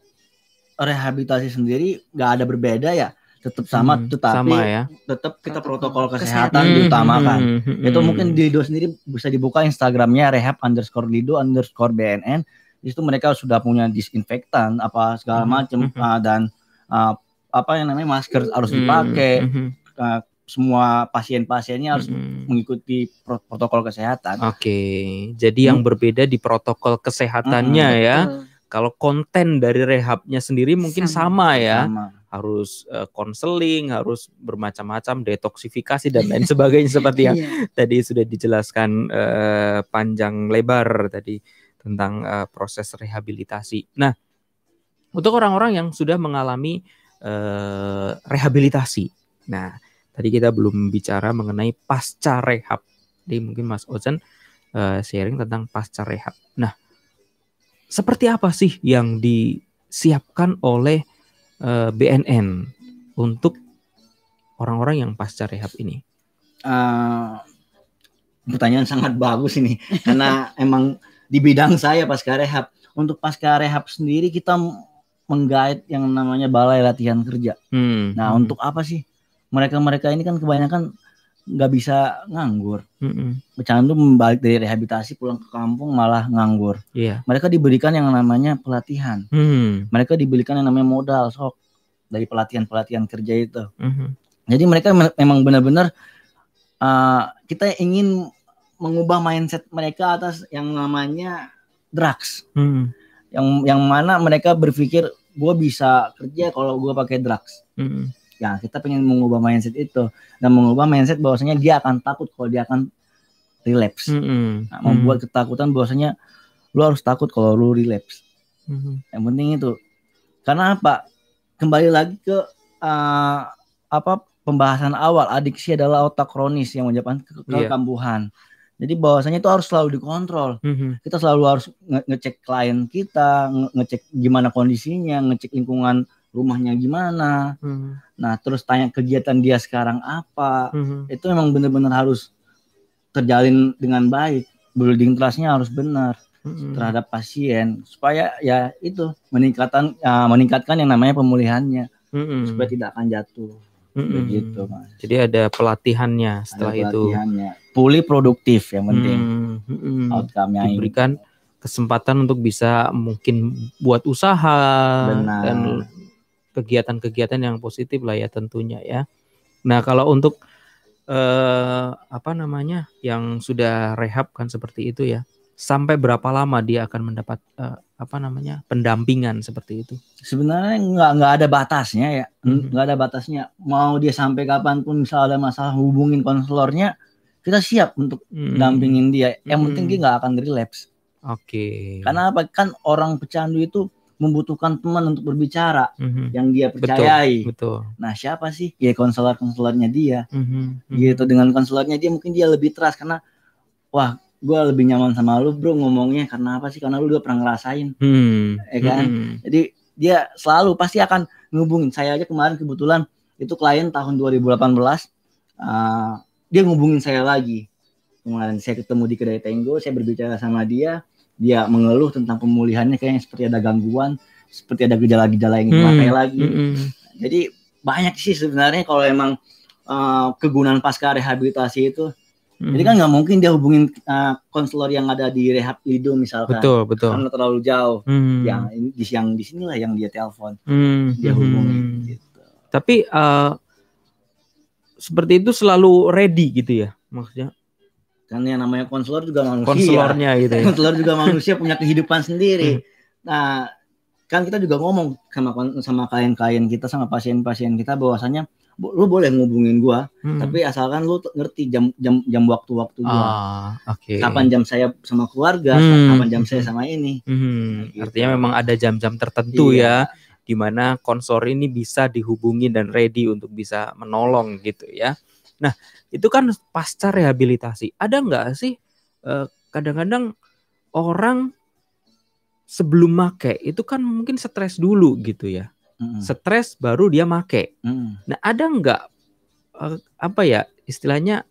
rehabilitasi sendiri nggak ada berbeda ya, tetap sama, tetapi tetap kita protokol kesehatan diutamakan. Itu mungkin di Lido sendiri bisa dibuka Instagramnya Rehab _ Lido _ BNN. Di situ mereka sudah punya disinfektan apa segala macam dan masker harus dipakai. Semua pasien-pasiennya harus mengikuti protokol kesehatan. Jadi yang berbeda di protokol kesehatannya ya. Kalau konten dari rehabnya sendiri mungkin sama ya. Harus konseling, harus bermacam-macam, detoksifikasi dan lain sebagainya seperti yang tadi sudah dijelaskan panjang lebar tadi tentang proses rehabilitasi. Nah, untuk orang-orang yang sudah mengalami rehabilitasi. Nah, tadi kita belum bicara mengenai pasca rehab. Jadi mungkin Mas Ozan sharing tentang pasca rehab. Nah, seperti apa sih yang disiapkan oleh BNN untuk orang-orang yang pasca rehab ini? Pertanyaan sangat bagus ini karena emang di bidang saya pasca rehab. Untuk pasca rehab sendiri kita menggait yang namanya balai latihan kerja. Nah, untuk apa sih? Mereka ini kan kebanyakan nggak bisa nganggur. Bercandu balik dari rehabilitasi pulang ke kampung malah nganggur. Mereka diberikan yang namanya pelatihan. Mereka diberikan yang namanya modal dari pelatihan kerja itu. Jadi mereka memang benar-benar kita ingin mengubah mindset mereka atas yang namanya drugs. Yang mana mereka berpikir gue bisa kerja kalau gue pakai drugs. Ya, kita pengen mengubah mindset itu dan mengubah mindset bahwasanya dia akan takut kalau dia akan relapse. Membuat ketakutan bahwasanya lu harus takut kalau lu relapse. Yang penting itu. Karena apa? Kembali lagi ke pembahasan awal, adiksi adalah otak kronis yang menyebabkan kekambuhan. Jadi bahwasanya itu harus selalu dikontrol. Kita selalu harus ngecek klien kita, ngecek gimana kondisinya, ngecek lingkungan rumahnya gimana. Nah, terus tanya kegiatan dia sekarang apa. Itu memang benar-benar harus terjalin dengan baik. Building trust-nya harus benar terhadap pasien supaya ya itu meningkatkan yang namanya pemulihannya supaya tidak akan jatuh. Begitu, Mas. Jadi ada pelatihannya setelah itu. Pulih produktif yang penting. Outcome-nya diberikan kesempatan untuk bisa mungkin buat usaha dan kegiatan-kegiatan yang positif lah ya tentunya ya. Nah, kalau untuk yang sudah rehab kan seperti itu ya. Sampai berapa lama dia akan mendapat pendampingan seperti itu? Sebenarnya nggak ada batasnya ya, nggak ada batasnya. Mau dia sampai kapanpun, misal ada masalah hubungin konselornya, kita siap untuk dampingin dia. Yang penting dia nggak akan relapse. Karena apa? Kan orang pecandu itu membutuhkan teman untuk berbicara yang dia percayai. Betul. Nah, siapa sih? Ya konselornya dia. Gitu, dengan konselornya dia mungkin dia lebih trust karena wah, gue lebih nyaman sama lu bro ngomongnya karena apa sih? Karena lu udah pernah ngerasain. Ya kan? Jadi dia selalu pasti akan ngehubungin. Saya aja kemarin kebetulan Itu klien tahun 2018 dia ngubungin saya lagi. Kemarin saya ketemu di kedai Tenggo, saya berbicara sama dia mengeluh tentang pemulihannya kayaknya seperti ada gangguan, seperti ada gejala-gejala yang dipakai lagi. Jadi banyak sih sebenarnya kalau emang kegunaan pasca rehabilitasi itu. Jadi kan nggak mungkin dia hubungin konselor yang ada di rehab Lido misalkan. Betul. Karena terlalu jauh. Yang di sinilah yang dia telepon, dia hubungin. Gitu. Tapi seperti itu selalu ready gitu ya maksudnya? Kan yang namanya konselor juga manusia. Konselornya gitu ya. Konselor juga manusia punya kehidupan sendiri. Nah, kan kita juga ngomong sama klien-klien kita, sama pasien-pasien kita bahwasanya lu boleh ngubungin gua, tapi asalkan lu ngerti jam waktu-waktu gua. Kapan jam saya sama keluarga, kapan jam saya sama ini. Gitu. Artinya memang ada jam-jam tertentu ya, di mana konselor ini bisa dihubungi dan ready untuk bisa menolong gitu ya. Nah, itu kan pasca rehabilitasi. Ada nggak sih kadang-kadang orang sebelum make itu kan mungkin stres dulu gitu ya. Stres baru dia make. Nah, ada nggak istilahnya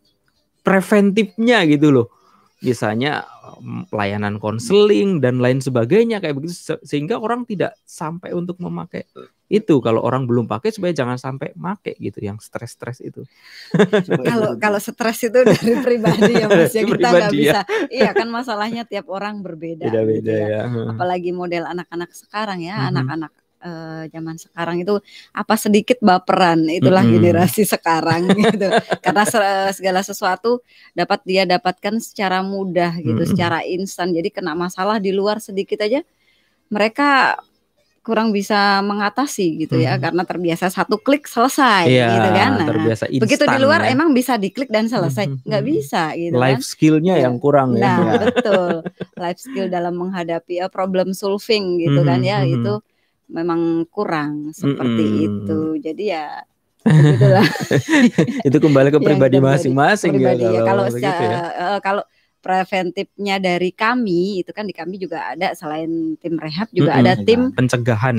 preventifnya gitu loh. Misalnya pelayanan konseling dan lain sebagainya kayak begitu sehingga orang tidak sampai untuk memakai itu. Kalau orang belum pakai supaya jangan sampai make gitu yang stres itu. Kalau stres itu dari pribadi ya Mas ya, kita nggak bisa. Iya kan masalahnya tiap orang berbeda. Beda-beda gitu ya. Apalagi model anak-anak sekarang ya, anak-anak zaman sekarang itu apa sedikit baperan, itulah generasi sekarang gitu. Karena segala sesuatu dapat dia dapatkan secara mudah gitu, secara instan. Jadi kena masalah di luar sedikit aja mereka kurang bisa mengatasi gitu ya, karena terbiasa satu klik selesai gitu kan. Nah, terbiasa instan, begitu di luar emang bisa diklik dan selesai, nggak bisa gitu kan. Life skillnya yang kurang ya. Nah betul, life skill dalam menghadapi problem solving gitu kan ya, itu memang kurang seperti itu. Jadi ya begitulah. Itu kembali ke pribadi masing-masing ya. Kalau preventifnya dari kami itu kan di kami juga ada selain tim rehab juga ada tim pencegahan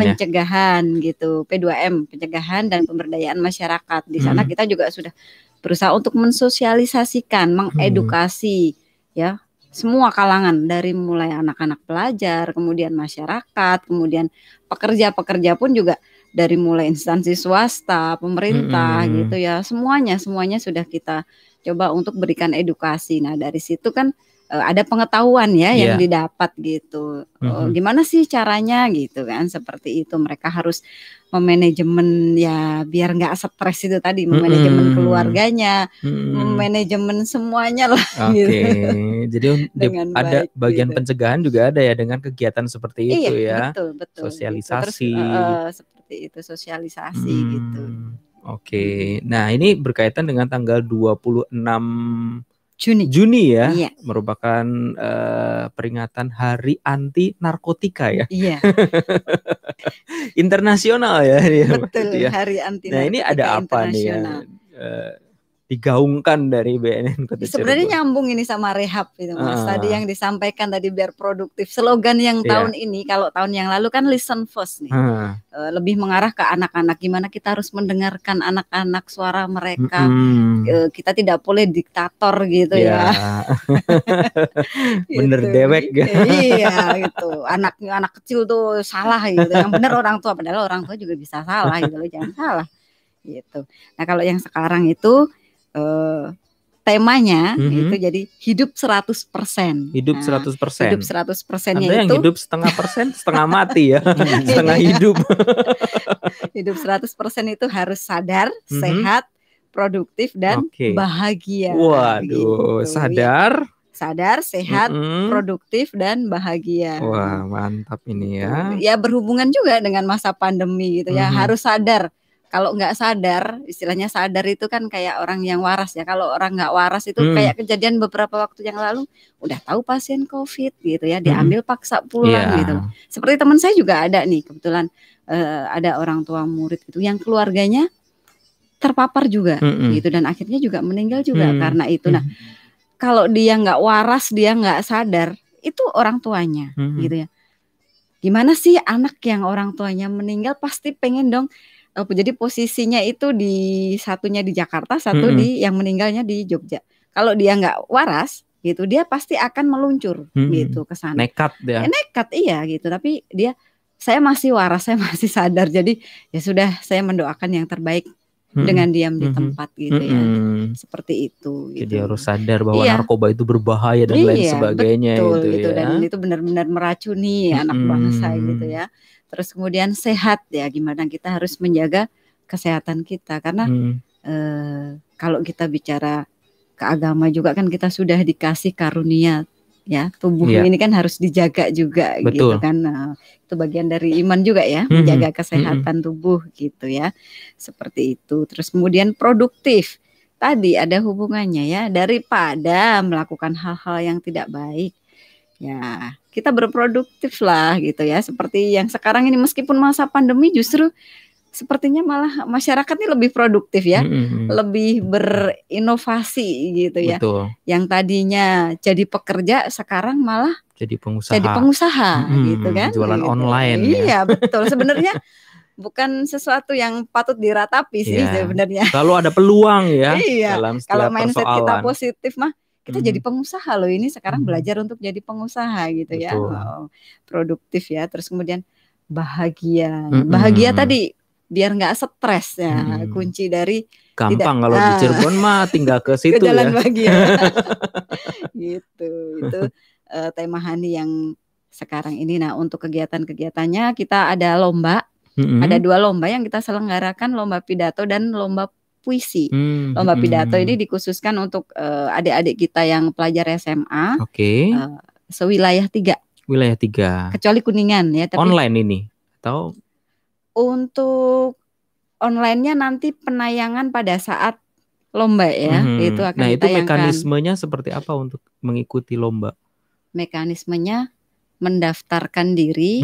gitu, P2M, pencegahan dan pemberdayaan masyarakat. Di sana kita juga sudah berusaha untuk mensosialisasikan, mengedukasi ya semua kalangan, dari mulai anak-anak pelajar, kemudian masyarakat, kemudian pekerja-pekerja pun juga dari mulai instansi swasta, pemerintah gitu ya, semuanya sudah kita coba untuk berikan edukasi. Nah dari situ kan ada pengetahuan ya yang didapat gitu. Gimana sih caranya gitu kan, seperti itu. Mereka harus memanajemen ya biar nggak stres itu tadi, memanajemen keluarganya, memanajemen semuanya lah. Gitu. Jadi ada bagian pencegahan juga ada ya dengan kegiatan seperti itu ya. Betul. Sosialisasi. Gitu. Terus, seperti itu sosialisasi gitu. Nah ini berkaitan dengan tanggal 26 Juni ya, merupakan peringatan Hari Anti Narkotika ya. Iya. Internasional ya. Betul, Hari Anti Narkotika. Nah ini ada apa nih ya? Digaungkan dari BNN Kota Cirebon. Sebenarnya nyambung ini sama rehab itu Mas. Tadi yang disampaikan tadi biar produktif. Slogan yang tahun ini, kalau tahun yang lalu kan listen first nih. Lebih mengarah ke anak-anak, gimana kita harus mendengarkan anak-anak, suara mereka. Kita tidak boleh diktator gitu ya. Bener gitu. Dewek gitu. Iya gitu. Anak kecil tuh salah gitu. Yang benar orang tua, padahal orang tua juga bisa salah gitu loh, jangan salah. Gitu. Nah, kalau yang sekarang itu temanya itu jadi hidup 100%. Hidup 100%. Hidup 100%-nya itu. Ada yang hidup setengah mati ya, setengah hidup. Hidup 100% itu harus sadar, sehat, produktif dan bahagia. Waduh, gitu. Sadar, sehat, produktif dan bahagia. Wah, mantap ini ya. Ya berhubungan juga dengan masa pandemi gitu ya, harus sadar. Kalau nggak sadar, istilahnya sadar itu kan kayak orang yang waras ya. Kalau orang nggak waras itu kayak kejadian beberapa waktu yang lalu, udah tahu pasien COVID gitu ya, diambil paksa pulang gitu. Seperti teman saya juga ada nih, kebetulan ada orang tua murid gitu, yang keluarganya terpapar juga gitu, dan akhirnya juga meninggal juga karena itu. Nah, kalau dia nggak waras, dia nggak sadar, itu orang tuanya gitu ya. Gimana sih anak yang orang tuanya meninggal pasti pengen dong Jadi posisinya itu satunya di Jakarta, satu di yang meninggalnya di Jogja. Kalau dia nggak waras gitu, dia pasti akan meluncur gitu ke sana. Nekat ya. Nekat iya gitu, tapi saya masih waras, saya masih sadar. Jadi ya sudah, saya mendoakan yang terbaik dengan diam di tempat gitu ya. Seperti itu. Jadi gitu. harus sadar bahwa narkoba itu berbahaya dan lain sebagainya. Betul, itu ya. Dan itu benar-benar meracuni anak bangsa gitu ya. Terus kemudian sehat ya, gimana kita harus menjaga kesehatan kita. Karena kalau kita bicara ke agama juga kan kita sudah dikasih karunia ya, tubuh ini kan harus dijaga juga. Betul. Gitu kan. Nah, itu bagian dari iman juga ya, menjaga kesehatan tubuh gitu ya. Seperti itu. Terus kemudian produktif. Tadi ada hubungannya ya, daripada melakukan hal-hal yang tidak baik. Ya, kita berproduktif lah gitu ya. Seperti yang sekarang ini, meskipun masa pandemi justru sepertinya malah masyarakat ini lebih produktif ya, lebih berinovasi gitu ya. Betul. Yang tadinya jadi pekerja sekarang malah jadi pengusaha. Gitu kan. Jualan gitu. online. Iya, betul. Sebenarnya bukan sesuatu yang patut diratapi sih sebenarnya. Kalau ada peluang ya Kalau dalam setiap mindset persoalan. kita positif mah, kita jadi pengusaha loh, ini sekarang belajar untuk jadi pengusaha gitu. Betul. Ya. Produktif ya. Terus kemudian bahagia. Bahagia tadi biar nggak stres ya. Kunci dari gampang kalau di Cirebon mah tinggal ke situ ke jalan ya. bahagia. Gitu. Itu tema Hani yang sekarang ini. Nah, untuk kegiatan-kegiatannya kita ada lomba. Ada 2 lomba yang kita selenggarakan, lomba pidato dan lomba puisi. Lomba pidato ini dikhususkan untuk adik-adik kita yang pelajar SMA. Oke. Sewilayah 3. Wilayah 3. Kecuali Kuningan ya. Tapi online ini atau untuk online-nya nanti penayangan pada saat lomba ya. Itu akan nah, itu ditayangkan. mekanismenya seperti apa untuk mengikuti lomba? Mekanismenya mendaftarkan diri.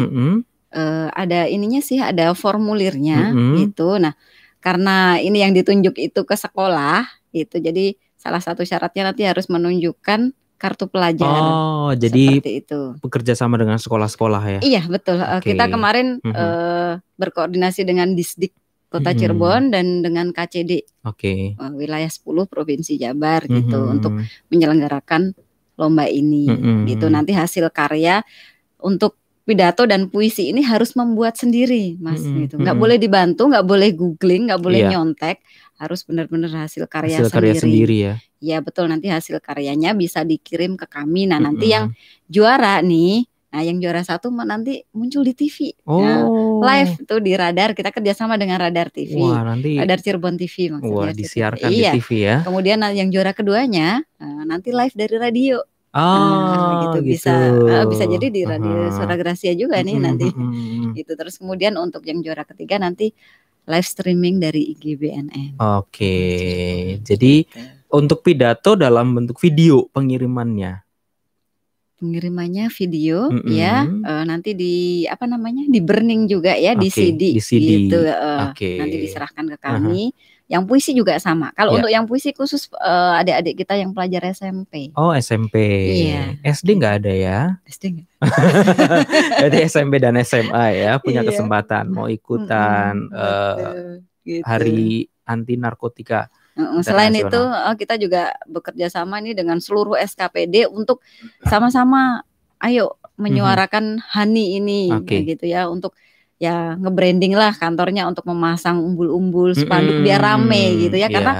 Ada ininya sih, ada formulirnya gitu. Nah, karena ini yang ditunjuk itu ke sekolah gitu, jadi salah satu syaratnya nanti harus menunjukkan kartu pelajar. Oh, jadi itu bekerja sama dengan sekolah-sekolah ya? Iya betul. Kita kemarin berkoordinasi dengan Disdik Kota Cirebon dan dengan KCD wilayah 10 Provinsi Jabar gitu untuk menyelenggarakan lomba ini gitu. Nanti hasil karya untuk pidato dan puisi ini harus membuat sendiri, Mas. Gitu. Nggak boleh dibantu, nggak boleh googling, nggak boleh nyontek, harus benar-benar hasil karya sendiri. Ya. Ya betul, nanti hasil karyanya bisa dikirim ke kami. Nah nanti yang juara nih, yang juara 1 nanti muncul di TV, live tuh di Radar. Kita kerjasama dengan Radar TV. Wah, nanti Radar Cirebon TV maksudnya. Wah, disiarkan di TV ya. Kemudian yang juara keduanya nanti live dari radio. Gitu. Bisa jadi di Radio Suara Gracia juga nih nanti. Gitu. Terus kemudian untuk yang juara ketiga nanti live streaming dari IGBNN. Jadi untuk pidato dalam bentuk video pengirimannya video ya, nanti di di burning juga ya, di CD gitu. Nanti diserahkan ke kami. Yang puisi juga sama. Kalau untuk yang puisi khusus adik-adik kita yang pelajar SMP. Oh, SMP. Iya. SD nggak ada ya? SD nggak. Jadi SMP dan SMA ya punya kesempatan mau ikutan gitu. Hari Anti Narkotika. Selain itu kita juga bekerja sama nih dengan seluruh SKPD untuk sama-sama ayo menyuarakan Hani ini gitu ya, untuk ya nge-branding lah kantornya, untuk memasang umbul-umbul spanduk biar rame gitu ya. Karena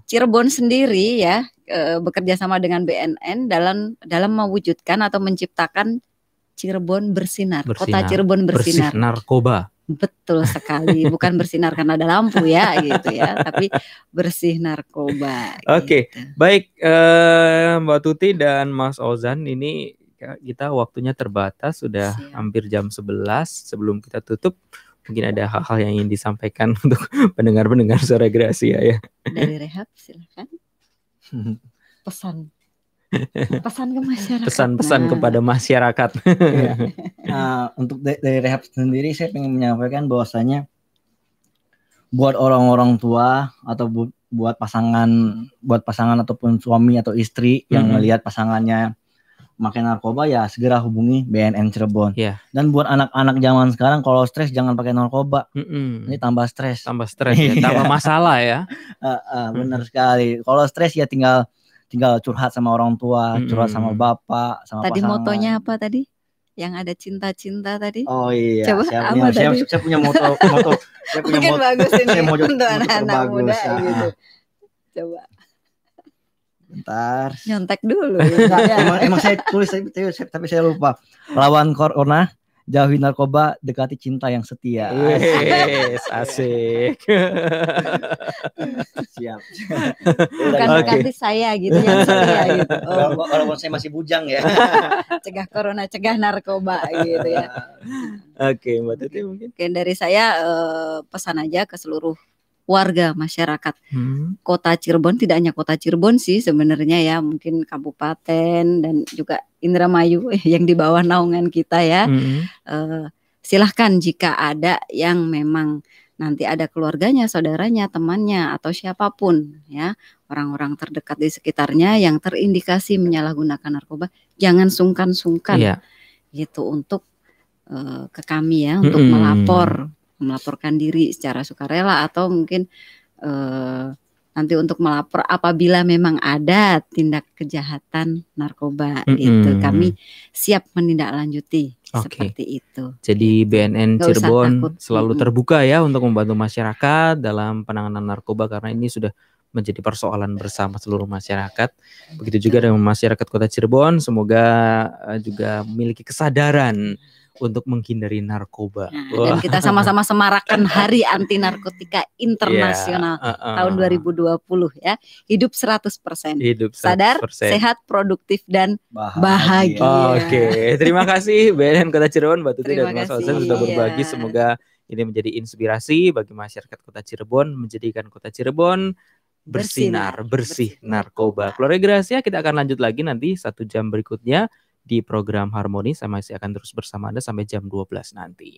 Cirebon sendiri ya bekerja sama dengan BNN dalam mewujudkan atau menciptakan Cirebon bersinar. Kota Cirebon bersinar. Bersih narkoba. Betul sekali, bukan bersinar karena ada lampu ya gitu ya, tapi bersih narkoba. Oke, baik Mbak Tuti dan Mas Ozan, ini kita waktunya terbatas, sudah hampir jam 11. Sebelum kita tutup, mungkin ada hal-hal yang ingin disampaikan untuk pendengar-pendengar Suara Gracia ya. Dari Rehab silakan. Pesan ke masyarakat. Pesan-pesan kepada masyarakat. Untuk dari Rehab sendiri, saya ingin menyampaikan bahwasanya buat orang-orang tua atau buat pasangan ataupun suami atau istri yang melihat pasangannya pakai narkoba ya segera hubungi BNN Cirebon. Yeah. Dan buat anak-anak zaman sekarang kalau stres jangan pakai narkoba. Ini tambah stres. Tambah stres ya, tambah masalah ya. Benar sekali. Kalau stres ya tinggal curhat sama orang tua, curhat sama bapak, sama tadi pasangan. Motonya apa tadi? Yang ada cinta-cinta tadi? Oh iya. Coba saya punya moto. Saya punya mungkin moto. bagus ini Saya mau untuk anak-anak muda gitu. Coba. Bentar. Nyontek dulu. Emang saya tulis tapi saya lupa. Lawan corona, jauhi narkoba, dekati cinta yang setia. Yes, asik. Siap. Bukan ganti saya gitu yang setia gitu. Walaupun saya masih bujang ya. Cegah corona, cegah narkoba gitu ya. Oke, Mbak Tuti mungkin. Oke, dari saya pesan aja ke seluruh warga masyarakat Kota Cirebon, tidak hanya Kota Cirebon sih sebenarnya ya, mungkin kabupaten dan juga Indramayu yang di bawah naungan kita ya. Silahkan jika ada yang memang nanti ada keluarganya, saudaranya, temannya atau siapapun ya, orang-orang terdekat di sekitarnya yang terindikasi menyalahgunakan narkoba, jangan sungkan-sungkan gitu untuk ke kami ya, untuk melaporkan diri secara sukarela atau mungkin nanti untuk melapor apabila memang ada tindak kejahatan narkoba gitu. Kami siap menindaklanjuti seperti itu. Jadi BNN Cirebon selalu terbuka ya untuk membantu masyarakat dalam penanganan narkoba karena ini sudah menjadi persoalan bersama seluruh masyarakat. Begitu juga dengan masyarakat Kota Cirebon, semoga juga memiliki kesadaran untuk menghindari narkoba. Dan kita sama-sama semarakkan Hari Anti Narkotika Internasional tahun 2020 ya. Hidup 100%. Hidup 100%. Sadar, sehat, produktif dan bahagia. Oke, terima kasih BNN Kota Cirebon, Mbak Tuti dan Mas Ozan sudah berbagi. Semoga ini menjadi inspirasi bagi masyarakat Kota Cirebon, menjadikan Kota Cirebon bersinar, bersih narkoba. Keluarga Gracia, kita akan lanjut lagi nanti 1 jam berikutnya di program Harmoni. Saya masih akan terus bersama Anda sampai jam 12 nanti.